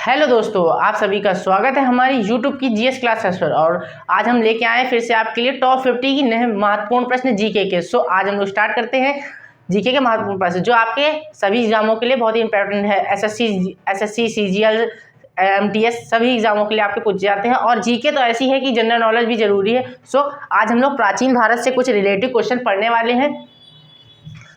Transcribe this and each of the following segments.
Hello दोस्तों, आप सभी का स्वागत है हमारी यूट्यूब की जीएस क्लासेस पर। और आज हम लेके आए फिर से आपके लिए टॉप 50 की नए महत्वपूर्ण प्रश्न जीके के। सो आज हम लोग स्टार्ट करते हैं जीके के महत्वपूर्ण प्रश्न जो आपके सभी एग्जामों के लिए बहुत ही इंपॉर्टेंट है। एसएससी सीजीएल एमटीएस सभी एग्जामों के लिए आपके पूछ जाते हैं। और जीके तो ऐसी है कि जनरल नॉलेज भी जरूरी है। सो आज हम लोग प्राचीन भारत से कुछ रिलेटिव क्वेश्चन पढ़ने वाले हैं।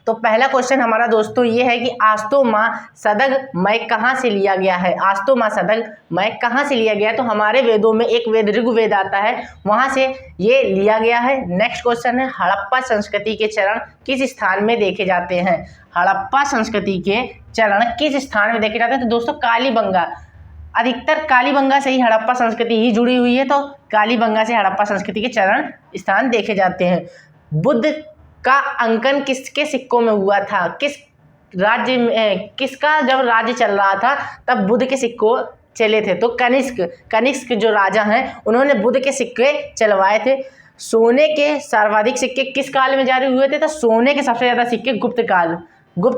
तो पहला क्वेश्चन हमारा दोस्तों ये है कि आस्तो माँ सदग मय कहाँ से लिया गया है। आस्तो माँ सदग मय कहाँ से लिया गया है? तो हमारे वेदों में एक वेद ऋग्वेद आता है, वहां से ये लिया गया है। नेक्स्ट क्वेश्चन है हड़प्पा संस्कृति के चरण किस स्थान में देखे जाते हैं। हड़प्पा संस्कृति के चरण किस स्थान में देखे जाते हैं? तो दोस्तों कालीबंगा, अधिकतर कालीबंगा से ही हड़प्पा संस्कृति ही जुड़ी हुई है। तो कालीबंगा से हड़प्पा संस्कृति के चरण स्थान देखे जाते हैं। बुद्ध का अंकन किसके सिक्कों में हुआ था? किस राज्य में, किसका जब राज्य चल रहा था तब बुद्ध के सिक्कों चले थे? तो कनिष्क जो राजा हैं उन्होंने बुद्ध के सिक्के चलवाए थे। सोने के सर्वाधिक सिक्के किस काल में जारी हुए थे? तो सोने के सबसे ज्यादा सिक्के गुप्त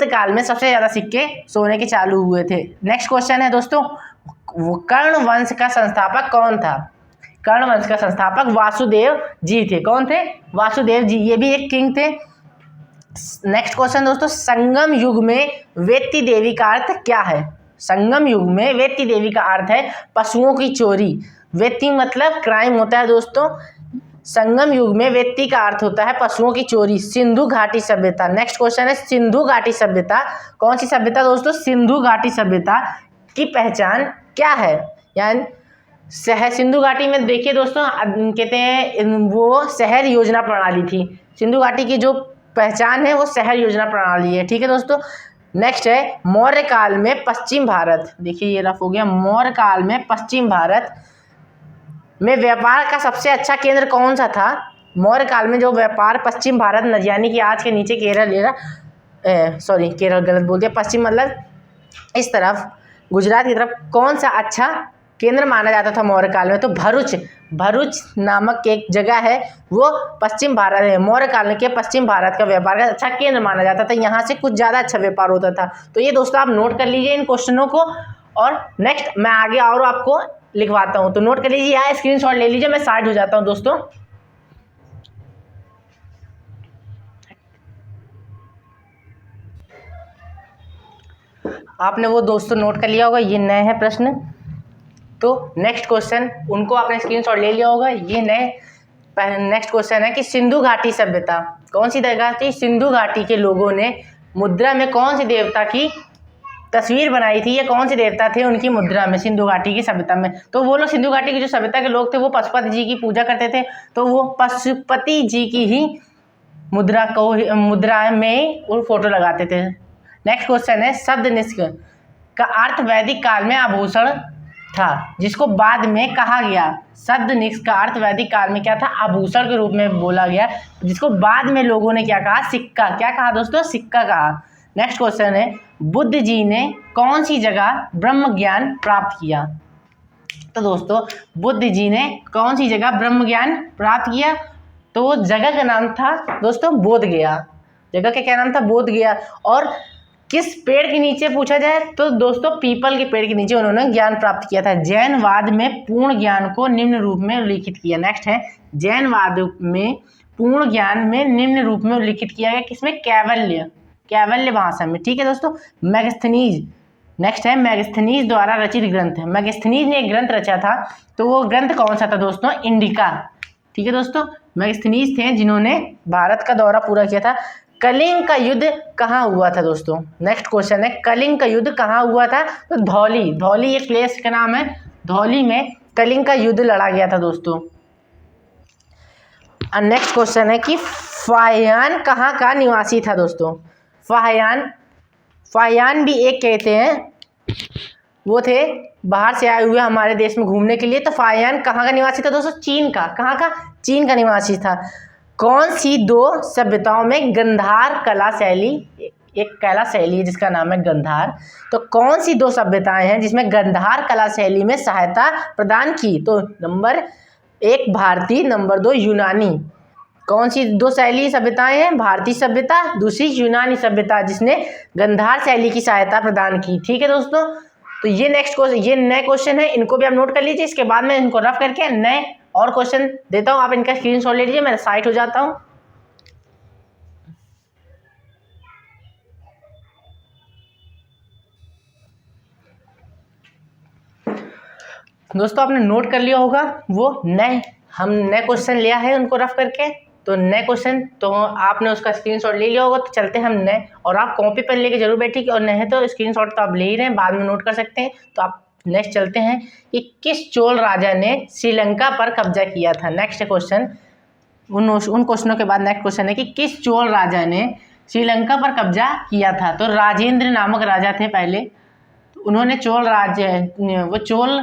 काल में सबसे ज्यादा सिक्के सोने के चालू हुए थे। नेक्स्ट क्वेश्चन है दोस्तों, कर्ण वंश का संस्थापक कौन था? कर्ण वंश का संस्थापक वासुदेव जी थे। कौन थे? वासुदेव जी, ये भी एक किंग थे। नेक्स्ट क्वेश्चन दोस्तों, संगम युग में वेत्ती देवी का अर्थ क्या है? संगम युग में वेत्ती देवी का अर्थ है पशुओं की चोरी। वेत्ती मतलब क्राइम होता है दोस्तों। संगम युग में वेत्ती का अर्थ होता है पशुओं की चोरी। सिंधु घाटी सभ्यता। नेक्स्ट क्वेश्चन है सिंधु घाटी सभ्यता कौन सी सभ्यता दोस्तों? सिंधु घाटी सभ्यता की पहचान क्या है? यानी सिंधु घाटी में देखिए दोस्तों, कहते हैं वो शहर योजना प्रणाली थी। सिंधु घाटी की जो पहचान है वो शहर योजना प्रणाली है। ठीक है दोस्तों। नेक्स्ट है मौर्य काल में पश्चिम भारत। देखिए ये रफ हो गया। मौर्य काल में पश्चिम भारत में व्यापार का सबसे अच्छा केंद्र कौन सा था? मौर्य काल में जो व्यापार पश्चिम भारत यानी कि आज के नीचे केरल केरल गलत बोल दिया, पश्चिम मतलब इस तरफ गुजरात की तरफ कौन सा अच्छा केंद्र माना जाता था मौर्य काल में? तो भरूच नामक एक जगह है, वो पश्चिम भारत है। मौर्य काल के पश्चिम भारत का व्यापार का अच्छा केंद्र माना जाता था। यहाँ से कुछ ज़्यादा अच्छा व्यापार होता था। तो ये दोस्तों आप नोट कर लीजिए इन क्वेश्चनों को। और नेक्स्ट मैं आगे और आपको लिखवाता हूँ, तो नोट कर लीजिए, यहाँ स्क्रीनशॉट ले लीजिए। मैं साइड हो जाता हूँ दोस्तों। आपने वो दोस्तों नोट कर लिया होगा, ये नए हैं प्रश्न। तो नेक्स्ट क्वेश्चन उनको आपने स्क्रीनशॉट ले लिया होगा, ये नए। नेक्स्ट क्वेश्चन है कि सिंधु घाटी सभ्यता कौन सी जगह थी? सिंधु घाटी के लोगों ने मुद्रा में कौन सी देवता की तस्वीर बनाई थी? या कौन से देवता थे उनकी मुद्रा में सिंधु घाटी की सभ्यता में? तो वो लोग सिंधु घाटी की जो सभ्यता के लोग थे वो पशुपति जी की पूजा करते थे। तो वो पशुपति जी की ही मुद्रा में वो फोटो लगाते थे। नेक्स्ट क्वेश्चन है शब्द निष्क का अर्थ वैदिक काल में आभूषण था, जिसको बाद में कहा गया। शब्द निष्क का अर्थ वैदिक काल में क्या था? आभूषण के रूप में बोला गया, जिसको बाद में लोगों ने क्या कहा? सिक्का। क्या कहा दोस्तों? सिक्का कहा। नेक्स्ट क्वेश्चन है बुद्ध जी ने कौन सी जगह ब्रह्म ज्ञान प्राप्त किया? तो दोस्तों बुद्ध जी ने कौन सी जगह ब्रह्म ज्ञान प्राप्त किया? तो वो जगह का नाम था दोस्तों बोध गया। जगह का क्या नाम था? बोध गया। और किस पेड़ के नीचे पूछा जाए तो दोस्तों पीपल के पेड़ के नीचे उन्होंने ज्ञान प्राप्त किया था। जैनवाद में पूर्ण ज्ञान को निम्न रूप में उल्लिखित किया। नेक्स्ट है जैनवाद में पूर्ण ज्ञान में निम्न रूप में उल्लिखित किया गया किसमें? कैवल्य भाषा में। ठीक है दोस्तों। मैगस्थनीज। नेक्स्ट है मैगस्थनीज द्वारा रचित ग्रंथ। मैगस्थनीज ने एक ग्रंथ रचा था, तो वो ग्रंथ कौन सा था दोस्तों? इंडिका। ठीक है दोस्तों। मैगस्थनीज थे जिन्होंने भारत का दौरा पूरा किया था। कलिंग का युद्ध कहाँ हुआ था दोस्तों? नेक्स्ट क्वेश्चन है कलिंग का युद्ध कहाँ हुआ था? तो धौली एक प्लेस का नाम है। धौली में कलिंग का युद्ध लड़ा गया था दोस्तों। नेक्स्ट क्वेश्चन है कि फाहियान कहाँ का निवासी था दोस्तों? फाहियान भी एक कहते हैं, वो थे बाहर से आए हुए हमारे देश में घूमने के लिए। तो फाहियान कहाँ का निवासी था दोस्तों? चीन का। कहाँ का? चीन का निवासी था। कौन सी दो सभ्यताओं में गंधार कला शैली, एक कला शैली है जिसका नाम है गंधार, तो कौन सी दो सभ्यताएं हैं जिसमें गंधार कला शैली में सहायता प्रदान की? तो नंबर 1 भारतीय, नंबर 2 यूनानी। कौन सी दो शैली सभ्यताएं हैं? भारतीय सभ्यता, दूसरी यूनानी सभ्यता, जिसने गंधार शैली की सहायता प्रदान की। ठीक है दोस्तों। तो ये नेक्स्ट क्वेश्चन, ये नए क्वेश्चन है, इनको भी आप नोट कर लीजिए। इसके बाद मैं इनको रफ करके नए और क्वेश्चन देता हूँ, आप इनका स्क्रीनशॉट ले लीजिए। मैं साइट हो जाता हूँ। दोस्तों आपने नोट कर लिया होगा, वो हम नए क्वेश्चन लिया है उनको रफ करके। तो नए क्वेश्चन तो आपने उसका स्क्रीनशॉट ले लिया होगा। तो चलते हैं हम नए, और आप कॉपी पेन लेके जरूर बैठिए, और नहीं तो स्क्रीनशॉट तो आप ले ही रहे हैं, बाद में नोट कर सकते हैं। तो आप नेक्स्ट चलते हैं कि किस चोल राजा ने श्रीलंका पर कब्जा किया था। नेक्स्ट क्वेश्चन, उन क्वेश्चनों के बाद नेक्स्ट क्वेश्चन है कि किस चोल राजा ने श्रीलंका पर कब्जा किया था। तो राजेंद्र नामक राजा थे पहले, तो उन्होंने चोल राज्य, वो चोल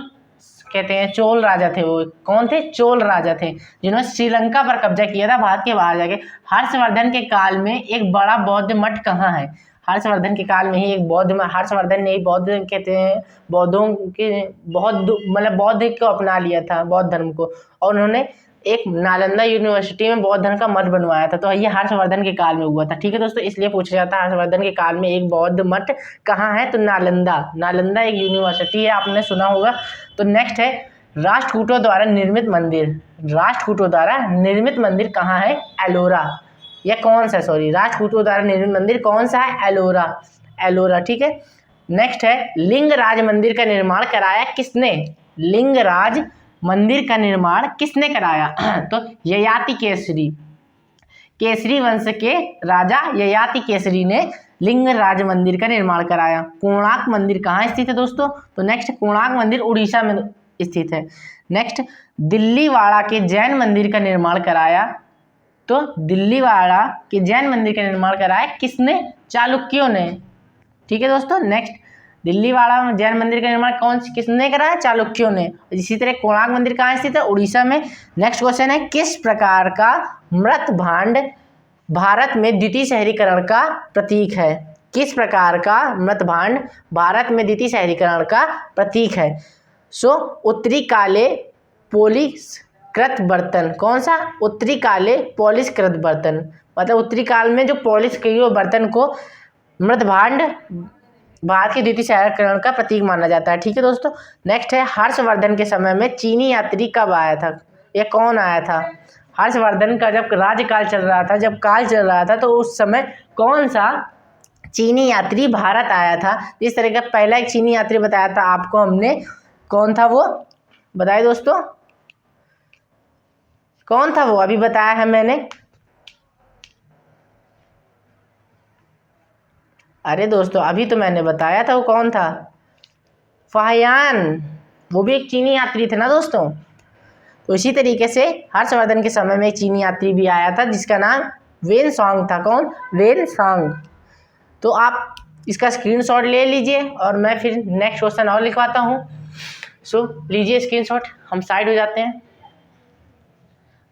कहते हैं, चोल राजा थे। वो कौन थे? चोल राजा थे जिन्होंने श्रीलंका पर कब्जा किया था भारत के बाहर जाके। हर्षवर्धन के काल में एक बड़ा बौद्ध मठ कहाँ है? हर्षवर्धन के काल में ही एक बौद्ध, हर्षवर्धन ने बौद्ध कहते हैं, बौद्धों के मतलब बौद्ध को अपना लिया था, बौद्ध धर्म को, और उन्होंने एक नालंदा यूनिवर्सिटी में बौद्ध धर्म का मठ बनवाया था। तो ये हर्षवर्धन के काल में हुआ था। ठीक है दोस्तों, इसलिए पूछा जाता है हर्षवर्धन के काल में एक बौद्ध मठ कहाँ है? तो नालंदा एक यूनिवर्सिटी है, आपने सुना होगा। तो नेक्स्ट है राष्ट्रकूटों द्वारा निर्मित मंदिर। राष्ट्रकूटों द्वारा निर्मित मंदिर कहाँ है? एलोरा। यह कौन सा, सॉरी, राष्ट्रकूटों द्वारा निर्मित मंदिर कौन सा है? एलोरा। ठीक है। नेक्स्ट है लिंगराज मंदिर का निर्माण कराया किसने? लिंगराज मंदिर का निर्माण किसने कराया? तो ययाति केसरी वंश के राजा ययाति केसरी ने लिंगराज मंदिर का निर्माण कराया। कोणार्क मंदिर कहाँ स्थित है दोस्तों? तो नेक्स्ट, कोणार्क मंदिर उड़ीसा में स्थित है। नेक्स्ट, दिल्लीवाड़ा के जैन मंदिर का निर्माण कराया। तो दिल्लीवाड़ा के जैन मंदिर का निर्माण कराया किसने? चालुक्यों ने। ठीक है दोस्तों। नेक्स्ट, दिल्लीवाड़ा में जैन मंदिर का निर्माण किसने कराया? चालुक्यों ने। इसी तरह कोणार्क मंदिर कहाँ स्थित है? उड़ीसा में। नेक्स्ट क्वेश्चन है किस प्रकार का मृत भांड भारत में द्वितीय शहरीकरण का प्रतीक है? किस प्रकार का मृत भांड भारत में द्वितीय शहरीकरण का प्रतीक है? सो उत्तरी काले पॉलिशकृत बर्तन। कौन सा? उत्तरी काले पॉलिशकृत बर्तन, मतलब उत्तरी काल में जो पॉलिश किए हुए बर्तन को मृत भांड भारत के द्वितीय शहरीकरण का प्रतीक माना जाता है। ठीक है दोस्तों। नेक्स्ट है हर्षवर्धन के समय में चीनी यात्री कब आया था? यह कौन आया था? हर्षवर्धन का जब राज्यकाल चल रहा था, जब काल चल रहा था, तो उस समय कौन सा चीनी यात्री भारत आया था? इस तरह का पहला एक चीनी यात्री बताया था आपको हमने, कौन था वो? बताइए दोस्तों, कौन था वो? अभी बताया है मैंने। अरे दोस्तों, अभी तो मैंने बताया था वो कौन था। फाहियान, वो भी एक चीनी यात्री थे ना दोस्तों। तो इसी तरीके से हर्षवर्धन के समय में एक चीनी यात्री भी आया था जिसका नाम वेनसांग था। कौन? वेनसांग। तो आप इसका स्क्रीनशॉट ले लीजिए, और मैं फिर नेक्स्ट क्वेश्चन और लिखवाता हूँ। सो लीजिए स्क्रीनशॉट, हम साइड हो जाते हैं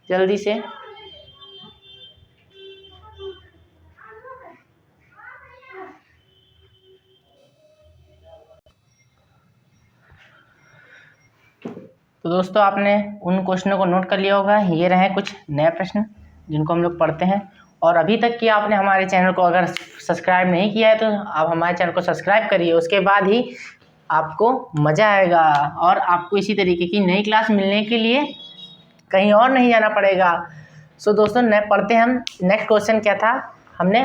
जल्दी से। तो दोस्तों आपने उन क्वेश्चनों को नोट कर लिया होगा। ये रहे कुछ नए प्रश्न जिनको हम लोग पढ़ते हैं। और अभी तक कि आपने हमारे चैनल को अगर सब्सक्राइब नहीं किया है तो आप हमारे चैनल को सब्सक्राइब करिए, उसके बाद ही आपको मज़ा आएगा, और आपको इसी तरीके की नई क्लास मिलने के लिए कहीं और नहीं जाना पड़ेगा। सो दोस्तों पढ़ते हैं हम। नेक्स्ट क्वेश्चन क्या था? हमने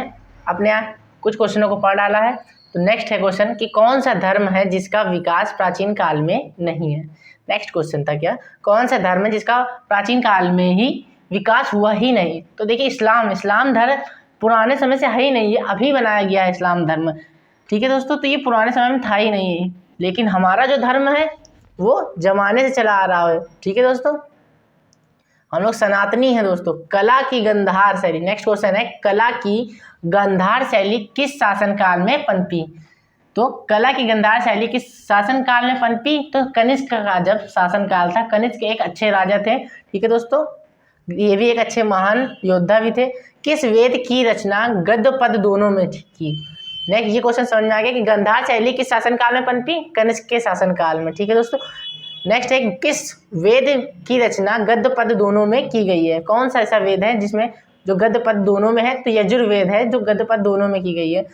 अपने कुछ क्वेश्चनों को पढ़ डाला है। तो नेक्स्ट है क्वेश्चन कि कौन सा धर्म है जिसका विकास प्राचीन काल में नहीं है? नेक्स्ट क्वेश्चन था क्या? कौन सा धर्म है जिसका प्राचीन काल में ही विकास हुआ ही नहीं? तो देखिए इस्लाम धर्म पुराने समय से है ही नहीं, ये अभी बनाया गया है इस्लाम धर्म। ठीक है दोस्तों, तो ये पुराने समय में था ही नहीं, लेकिन हमारा जो धर्म है वो जमाने से चला आ रहा है। ठीक है दोस्तों, हम लोग सनातनी हैं दोस्तों। कला की गंधार शैली। नेक्स्ट क्वेश्चन है कला की गंधार शैली किस शासनकाल में पनपी? तो कला की गंधार शैली किस शासनकाल में पनपी? तो कनिष्क का जब शासनकाल था। कनिष्क एक अच्छे राजा थे। ठीक है दोस्तों, ये भी एक अच्छे महान योद्धा भी थे। किस वेद की रचना गद्य पद दोनों में की? नेक्स्ट ये क्वेश्चन समझ में आ गया कि गंधार शैली किस शासनकाल में पनपी? कनिष्क के शासनकाल में। ठीक है दोस्तों। नेक्स्ट है किस वेद की रचना गद्य पद दोनों में की गई है? कौन सा ऐसा वेद है जिसमें जो गद्य पद दोनों में है? तो यजुर्वेद है जो गद्य पद दोनों में की गई है।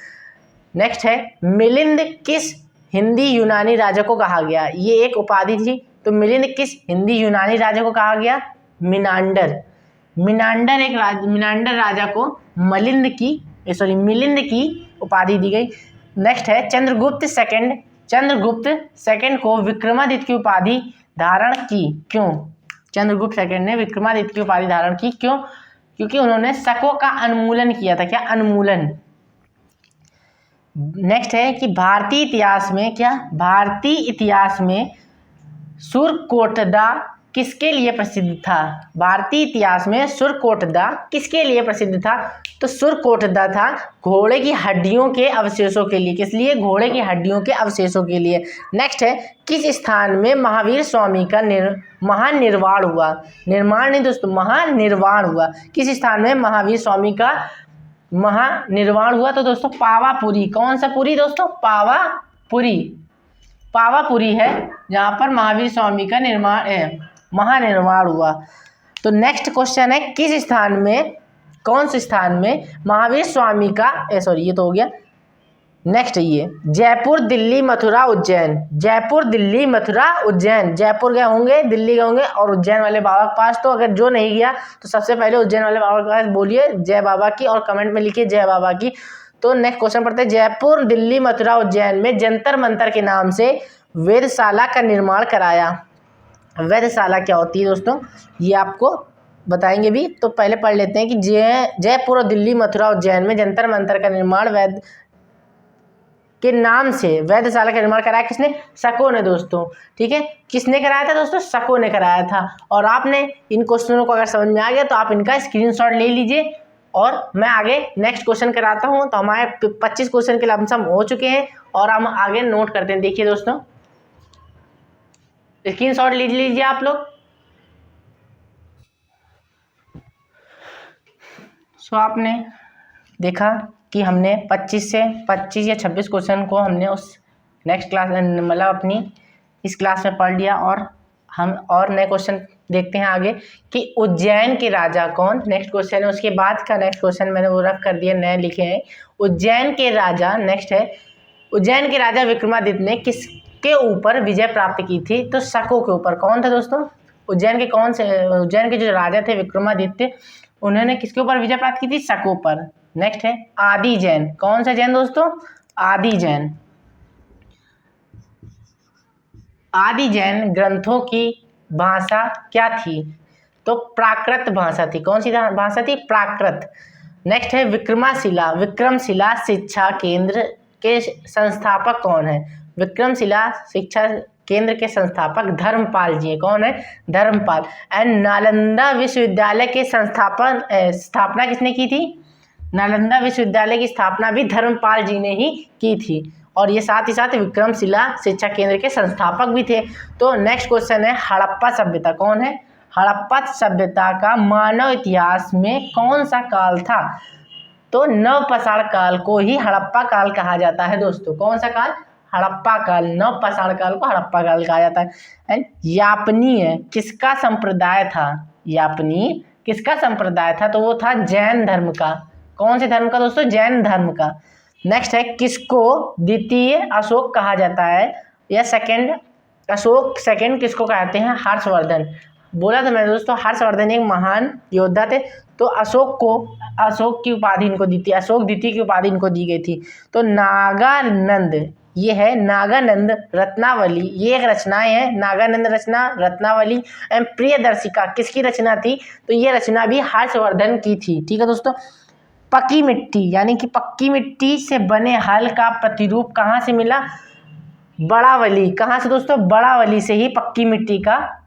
नेक्स्ट है मिलिंद किस हिंदी यूनानी राजा को कहा गया? ये एक उपाधि थी। तो मिलिंद किस हिंदी यूनानी राजा को कहा गया? मिनांडर। मिनांडर राजा को मिलिंद की उपाधि दी गई। नेक्स्ट है चंद्रगुप्त सेकंड को विक्रमादित्य की उपाधि धारण की क्यों? चंद्रगुप्त सेकंड ने विक्रमादित्य की उपाधि धारण की क्यों? क्योंकि उन्होंने शकों का उन्मूलन किया था। क्या? उन्मूलन। नेक्स्ट है कि भारतीय इतिहास में सुरकोटदा किसके लिए प्रसिद्ध था? भारतीय इतिहास में सुरकोटदा किसके लिए प्रसिद्ध था? तो सुरकोटदा था घोड़े की हड्डियों के अवशेषों के लिए। किस लिए? घोड़े की हड्डियों के अवशेषों के लिए। नेक्स्ट है किस स्थान में महावीर स्वामी का महानिर्वाण हुआ? निर्माण नहीं दोस्तों, महानिर्वाण हुआ। किस स्थान में महावीर स्वामी का महानिर्वाण हुआ? तो दोस्तों पावापुरी। कौन सा पुरी दोस्तों? पावापुरी है जहाँ पर महावीर स्वामी का महानिर्वाण हुआ। तो नेक्स्ट क्वेश्चन है कौन से स्थान में महावीर स्वामी का ये तो हो गया। नेक्स्ट ये जयपुर दिल्ली मथुरा उज्जैन। जयपुर गए होंगे, दिल्ली गए होंगे और उज्जैन वाले बाबा के पास। तो अगर जो नहीं गया तो सबसे पहले उज्जैन वाले बाबा के पास बोलिए जय बाबा की और कमेंट में लिखिए जय बाबा की। तो नेक्स्ट क्वेश्चन पढ़ते हैं। जयपुर दिल्ली मथुरा उज्जैन में जंतर मंतर के नाम से वेधशाला का निर्माण कराया। वेधशाला क्या होती है दोस्तों, ये आपको बताएंगे भी। तो पहले पढ़ लेते हैं कि जयपुर और दिल्ली मथुरा उज्जैन में जंतर मंतर का निर्माण के नाम से वेधशाला का निर्माण कराया किसने? शकों ने दोस्तों। ठीक है, किसने कराया था दोस्तों? शकों ने कराया था। और आपने इन क्वेश्चनों को अगर समझ में आ गया तो आप इनका स्क्रीनशॉट ले लीजिए और मैं आगे नेक्स्ट क्वेश्चन कराता हूँ। तो हमारे 25 क्वेश्चन के लमसम हो चुके हैं और हम आगे नोट करते हैं। देखिए दोस्तों, स्क्रीनशॉट ले लीजिए आप लोग। सो आपने देखा कि हमने 25 या 26 क्वेश्चन को हमने उस नेक्स्ट क्लास मतलब अपनी इस क्लास में पढ़ लिया। और हम और नए क्वेश्चन देखते हैं आगे कि उज्जैन के राजा कौन? नेक्स्ट क्वेश्चन है, उसके बाद का नेक्स्ट क्वेश्चन मैंने वो रफ कर दिया, नए लिखे हैं। उज्जैन के राजा, नेक्स्ट है उज्जैन के राजा विक्रमादित्य ने किसके ऊपर विजय प्राप्त की थी? तो शकों के ऊपर। कौन था दोस्तों? उज्जैन के जो राजा थे विक्रमादित्य, उन्होंने किसके ऊपर विजय प्राप्त की थी? शकों पर। नेक्स्ट है आदि जैन। कौन सा जैन दोस्तों? आदि जैन ग्रंथों की भाषा क्या थी? तो प्राकृत भाषा थी। कौन सी भाषा थी? प्राकृत। नेक्स्ट है विक्रमशिला शिक्षा केंद्र के संस्थापक कौन है? विक्रमशिला शिक्षा केंद्र के संस्थापक धर्मपाल जी हैं। कौन है? धर्मपाल। एंड नालंदा विश्वविद्यालय के स्थापना किसने की थी? नालंदा विश्वविद्यालय की स्थापना भी धर्मपाल जी ने ही की थी। और ये साथ ही साथ विक्रमशिला शिक्षा केंद्र के संस्थापक भी थे। तो नेक्स्ट क्वेश्चन है हड़प्पा सभ्यता। कौन है? हड़प्पा सभ्यता का मानव इतिहास में कौन सा काल था? तो नवपाषाण काल को ही हड़प्पा काल कहा जाता है दोस्तों। कौन सा काल? हड़प्पा काल। नवपाषाण काल को हड़प्पा काल कहा जाता है। एंड यापनीय किसका संप्रदाय था? यापनीय किसका संप्रदाय था? तो वो था जैन धर्म का। कौन से धर्म का दोस्तों? जैन धर्म का। नेक्स्ट है किसको द्वितीय अशोक कहा जाता है या अशोक सेकंड किसको कहते हैं? हर्षवर्धन। बोला था मैंने दोस्तों, हर्षवर्धन एक महान योद्धा थे। तो अशोक की उपाधि इनको दी थी, अशोक द्वितीय की उपाधि इनको दी गई थी। तो नागानंद, ये है नागानंद रत्नावली, ये एक रचनाएं हैं। नागानंद रचना, रत्नावली एवं प्रियदर्शिका किसकी रचना थी? तो ये रचना भी हर्षवर्धन की थी। ठीक है दोस्तों। पक्की मिट्टी यानी कि पक्की मिट्टी से बने हल का प्रतिरूप कहाँ से मिला? बड़ावली। कहाँ से दोस्तों? बड़ावली से ही पक्की मिट्टी का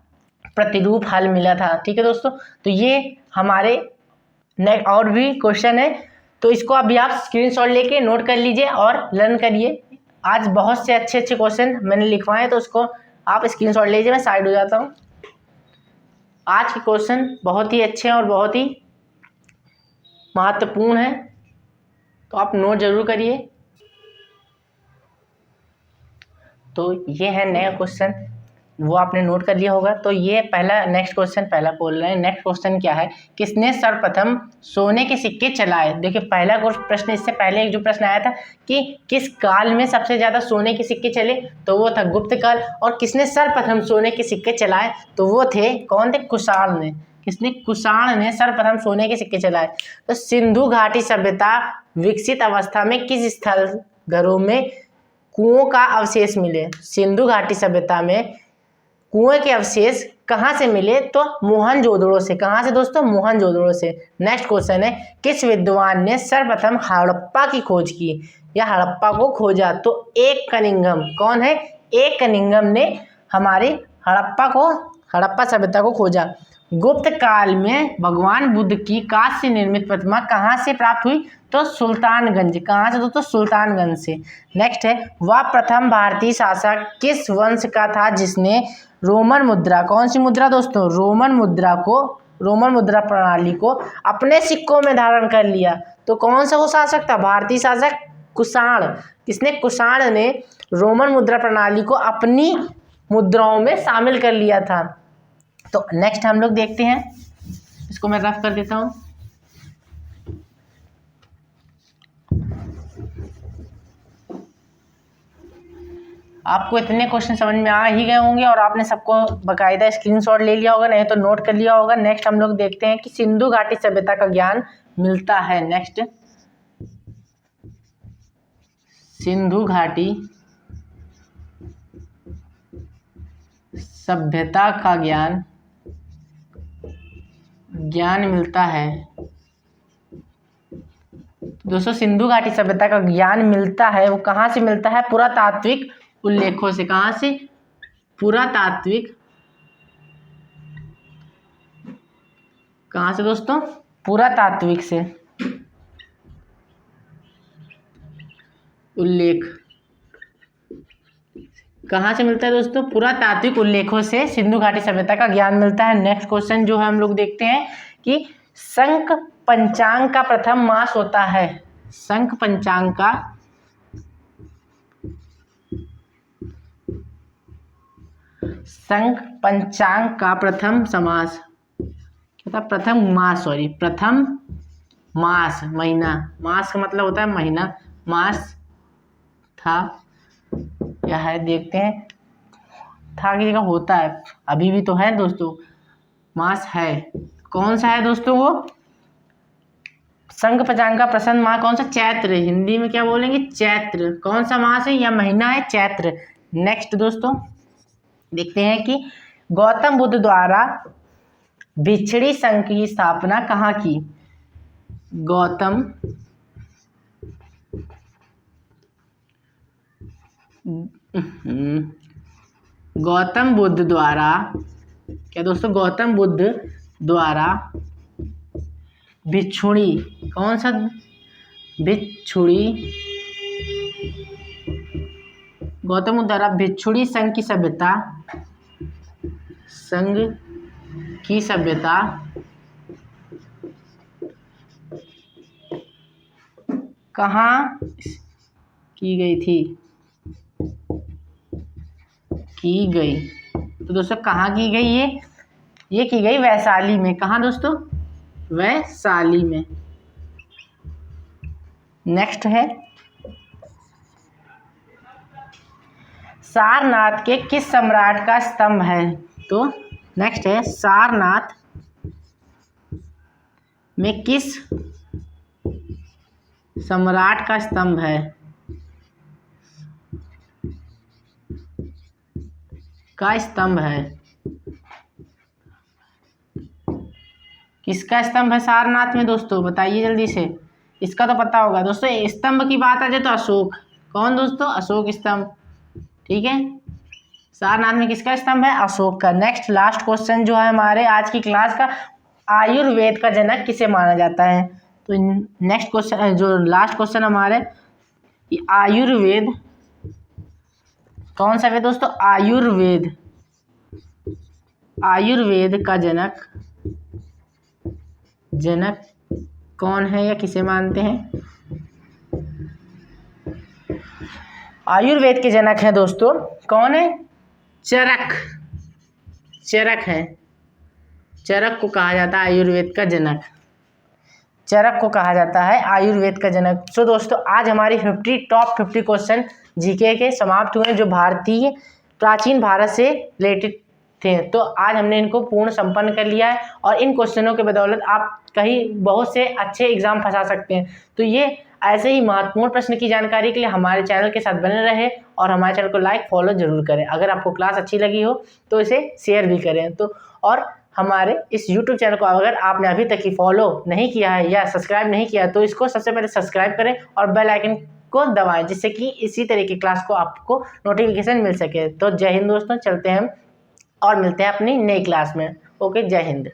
प्रतिरूप हल मिला था। ठीक है दोस्तों। तो ये हमारे और भी क्वेश्चन है, तो इसको अभी आप स्क्रीनशॉट लेके नोट कर लीजिए और लर्न करिए। आज बहुत से अच्छे क्वेश्चन मैंने लिखवाए, तो उसको आप स्क्रीनशॉट लीजिए। मैं साइड हो जाता हूँ। आज के क्वेश्चन बहुत ही अच्छे हैं और बहुत ही महत्वपूर्ण है, तो आप नोट जरूर करिए। तो ये है नया क्वेश्चन। वो आपने नोट कर लिया होगा। तो ये पहला नेक्स्ट क्वेश्चन पहला बोल रहे हैं। नेक्स्ट क्वेश्चन क्या है, किसने सर्वप्रथम सोने के सिक्के चलाए। देखिए पहला प्रश्न, इससे पहले एक जो प्रश्न आया था कि किस काल में सबसे ज़्यादा सोने के सिक्के चले, तो वो था गुप्त काल। और किसने सर्वप्रथम सोने के सिक्के चलाए, तो वो थे कौन थे, कुषाण ने। किसने, कुषाण ने सर्वप्रथम सोने के सिक्के चलाए। तो सिंधु घाटी सभ्यता विकसित अवस्था में किस स्थल घरों में कुओं का अवशेष मिले। सिंधु घाटी सभ्यता में कुएं के अवशेष कहाँ से मिले, तो मोहनजोदड़ो से। कहाँ से दोस्तों, मोहनजोदड़ो से। नेक्स्ट क्वेश्चन है, किस विद्वान ने सर्वप्रथम हड़प्पा की खोज की या हड़प्पा को खोजा। तो एक कनिंघम। कौन है, एक कनिंघम ने हमारी हड़प्पा सभ्यता को खोजा। गुप्त काल में भगवान बुद्ध की कांस्य से निर्मित प्रतिमा कहाँ से प्राप्त हुई, तो सुल्तानगंज। कहाँ से दोस्तों, सुल्तानगंज से। नेक्स्ट है, वह प्रथम भारतीय शासक किस वंश का था जिसने रोमन मुद्रा, कौन सी मुद्रा दोस्तों, रोमन मुद्रा प्रणाली को अपने सिक्कों में धारण कर लिया। तो कौन सा वो शासक था, भारतीय शासक कुषाण। किसने, कुषाण ने रोमन मुद्रा प्रणाली को अपनी मुद्राओं में शामिल कर लिया था। तो नेक्स्ट हम लोग देखते हैं, इसको मैं रफ कर देता हूं। आपको इतने क्वेश्चन समझ में आ ही गए होंगे और आपने सबको बकायदा स्क्रीनशॉट ले लिया होगा, नहीं तो नोट कर लिया होगा। नेक्स्ट हम लोग देखते हैं कि सिंधु घाटी सभ्यता का ज्ञान मिलता है। नेक्स्ट, सिंधु घाटी सभ्यता का ज्ञान मिलता है। दोस्तों सिंधु घाटी सभ्यता का ज्ञान मिलता है, वो कहाँ से मिलता है, पुरातात्विक उल्लेखों से। कहाँ से, पुरातात्विक, कहाँ से दोस्तों, पुरातात्विक से उल्लेख। कहाँ से मिलता है दोस्तों, पुरातात्विक उल्लेखों से सिंधु घाटी सभ्यता का ज्ञान मिलता है। नेक्स्ट क्वेश्चन जो है हम लोग देखते हैं कि शंख पंचांग का प्रथम मास होता है। शंख पंचांग का प्रथम समास, प्रथम मास, महीना। मास का मतलब होता है महीना, मास था क्या है, देखते हैं। था की जगह होता है, अभी भी तो है दोस्तों, मास है। कौन सा है दोस्तों, वो शंख पंचांग का प्रथम माह कौन सा, चैत्र। हिंदी में क्या बोलेंगे, चैत्र। कौन सा मास है या महीना है, चैत्र। नेक्स्ट दोस्तों देखते हैं कि गौतम बुद्ध द्वारा भिक्षुणी संघ की स्थापना कहाँ की। गौतम बुद्ध द्वारा, क्या दोस्तों, गौतम बुद्ध द्वारा भिक्षुणी, कौन सा, भिक्षुणी, गौतम बुद्ध द्वारा भिक्षुणी संघ की सभ्यता कहाँ की गई थी, तो दोस्तों कहाँ की गई, ये की गई वैशाली में। कहाँ दोस्तों, वैशाली में। नेक्स्ट है, सारनाथ के किस सम्राट का स्तंभ है। तो नेक्स्ट है, सारनाथ में किस सम्राट का स्तंभ है। किसका स्तंभ है सारनाथ में दोस्तों, बताइए जल्दी से। इसका तो पता होगा दोस्तों, स्तंभ की बात आ जाए तो अशोक। कौन दोस्तों, अशोक स्तंभ। ठीक है, सारनाथ में किसका स्तंभ है, अशोक का। नेक्स्ट लास्ट क्वेश्चन जो है हमारे आज की क्लास का, आयुर्वेद का जनक किसे माना जाता है। तो नेक्स्ट क्वेश्चन, जो लास्ट क्वेश्चन हमारे, आयुर्वेद कौन सा है दोस्तों, आयुर्वेद का जनक कौन है या किसे मानते हैं। आयुर्वेद के जनक है दोस्तों, कौन है, चरक। चरक है। चरक को कहा जाता है आयुर्वेद का जनक। चरक को कहा जाता है आयुर्वेद का जनक। सो दोस्तों, आज हमारी टॉप 50 क्वेश्चन जीके के समाप्त हुए जो भारतीय प्राचीन भारत से रिलेटेड थे। तो आज हमने इनको पूर्ण संपन्न कर लिया है और इन क्वेश्चनों के बदौलत आप कहीं बहुत से अच्छे एग्जाम फंसा सकते हैं। तो ये ऐसे ही महत्वपूर्ण प्रश्न की जानकारी के लिए हमारे चैनल के साथ बने रहे और हमारे चैनल को लाइक फॉलो जरूर करें। अगर आपको क्लास अच्छी लगी हो तो इसे शेयर भी करें। तो और हमारे इस YouTube चैनल को अगर आपने अभी तक ही फॉलो नहीं किया है या सब्सक्राइब नहीं किया है तो इसको सबसे पहले सब्सक्राइब करें और बेल आइकन को दबाएं, जिससे कि इसी तरह की क्लास को आपको नोटिफिकेशन मिल सके। तो जय हिंद दोस्तों, चलते हैं हम और मिलते हैं अपनी नई क्लास में। ओके, जय हिंद।